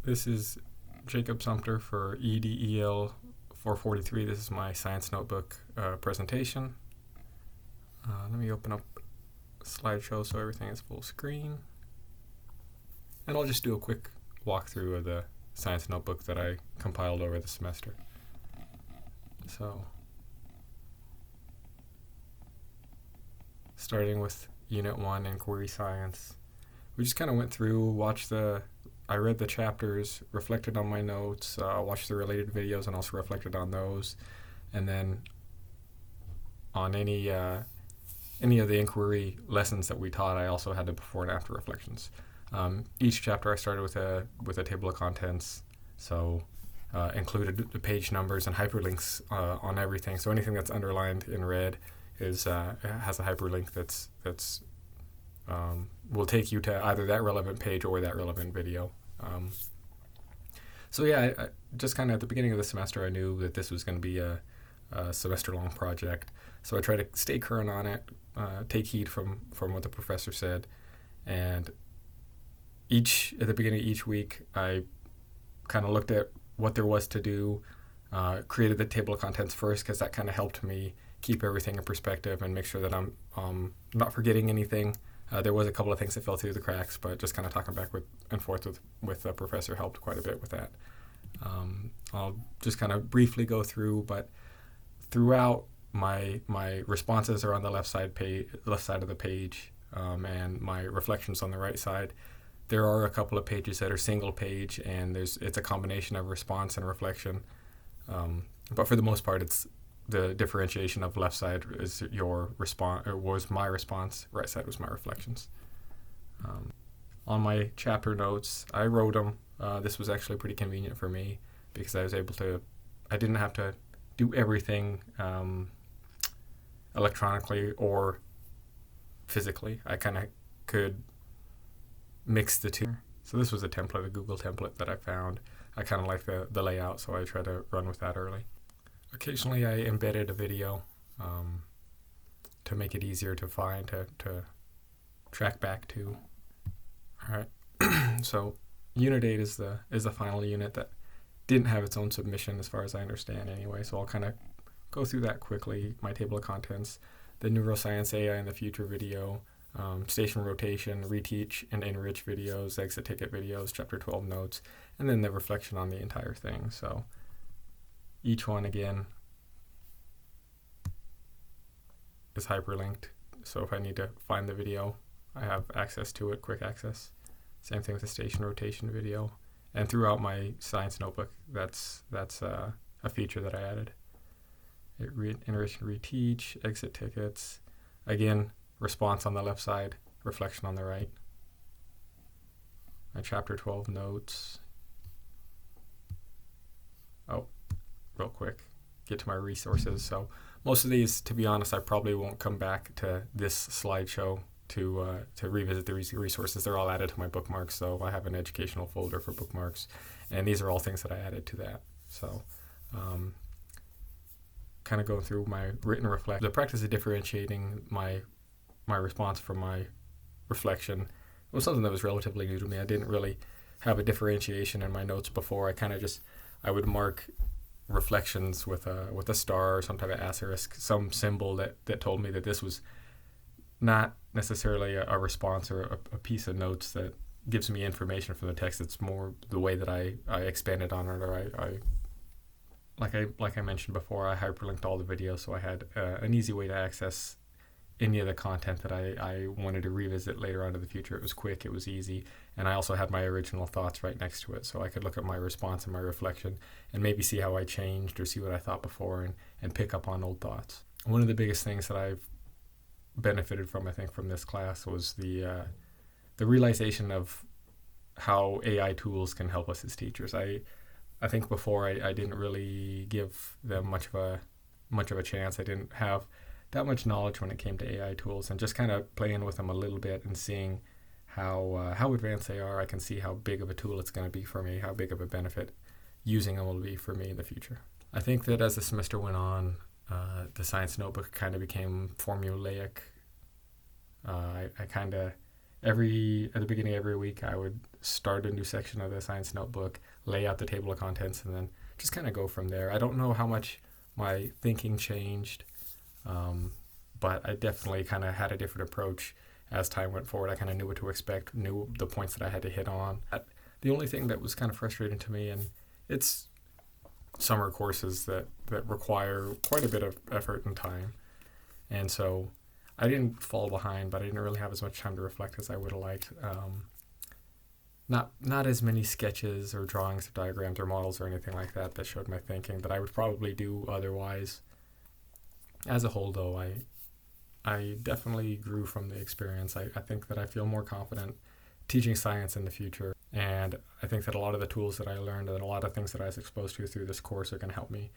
This is Jacob Sumter for EDEL 443. This is my science notebook presentation. Let me open up slideshow so everything is full screen. And I'll just do a quick walkthrough of the science notebook that I compiled over the semester. So, starting with Unit 1, Inquiry Science. We just kind of went through, I read the chapters, reflected on my notes, watched the related videos and also reflected on those. And then on any of the inquiry lessons that we taught, I also had the before and after reflections. Each chapter I started with a table of contents, so included the page numbers and hyperlinks on everything. So anything that's underlined in red has a hyperlink that's will take you to either that relevant page or that relevant video. I just kind of at the beginning of the semester, I knew that this was going to be a semester-long project. So I tried to stay current on it, take heed from what the professor said, and at the beginning of each week, I kind of looked at what there was to do, created the table of contents first because that kind of helped me keep everything in perspective and make sure that I'm not forgetting anything. There was a couple of things that fell through the cracks, but just kind of talking back and forth with the professor helped quite a bit with that. I'll just kind of briefly go through, but throughout my responses are on the left side of the page, and my reflections on the right side. There are a couple of pages that are single page, and it's a combination of response and reflection. But for the most part, it's the differentiation of left side is your response, or was my response, right side was my reflections. On my chapter notes, I wrote them. This was actually pretty convenient for me because I didn't have to do everything electronically or physically. I kind of could mix the two. So this was a Google template that I found. I kind of like the layout, so I tried to run with that early. Occasionally I embedded a video to make it easier to find, to track back to. All right, so Unit 8 is the final unit that didn't have its own submission as far as I understand anyway, so I'll kind of go through that quickly. My table of contents, the neuroscience AI in the future video, station rotation, reteach and enrich videos, exit ticket videos, chapter 12 notes, and then the reflection on the entire thing. So each one again is hyperlinked, so if I need to find the video, I have access to it, quick access. Same thing with the station rotation video. And throughout my science notebook, that's a feature that I added. Enrich and reteach, exit tickets. Again, response on the left side, reflection on the right. My chapter 12 notes. Oh, real quick, get to my resources. So most of these, to be honest, I probably won't come back to this slideshow to revisit the resources. They're all added to my bookmarks, so I have an educational folder for bookmarks, and these are all things that I added to that. So kind of going through my written reflection. The practice of differentiating my response from my reflection was something that was relatively new to me. I didn't really have a differentiation in my notes before. I would mark reflections with a star or some type of asterisk, some symbol that told me that this was not necessarily a response or a piece of notes that gives me information from the text. It's more the way that I expanded on it, or like I mentioned before, I hyperlinked all the videos, so I had an easy way to access any of the content that I wanted to revisit later on in the future. It was quick, it was easy, and I also had my original thoughts right next to it, so I could look at my response and my reflection and maybe see how I changed or see what I thought before and pick up on old thoughts. One of the biggest things that I've benefited from, I think, from this class was the realization of how AI tools can help us as teachers. I think before I didn't really give them much of a chance. I didn't have that much knowledge when it came to AI tools, and just kind of playing with them a little bit and seeing how advanced they are. I can see how big of a tool it's going to be for me, how big of a benefit using them will be for me in the future. I think that as the semester went on, the science notebook kind of became formulaic. I kind of At the beginning of every week, I would start a new section of the science notebook, lay out the table of contents, and then just kind of go from there. I don't know how much my thinking changed, but I definitely kind of had a different approach as time went forward. I kind of knew what to expect, knew the points that I had to hit on. The only thing that was kind of frustrating to me, and it's summer courses that require quite a bit of effort and time, and so I didn't fall behind, but I didn't really have as much time to reflect as I would have liked. Not as many sketches or drawings or diagrams or models or anything like that showed my thinking that I would probably do otherwise. As a whole, though, I definitely grew from the experience. I think that I feel more confident teaching science in the future, and I think that a lot of the tools that I learned and a lot of things that I was exposed to through this course are going to help me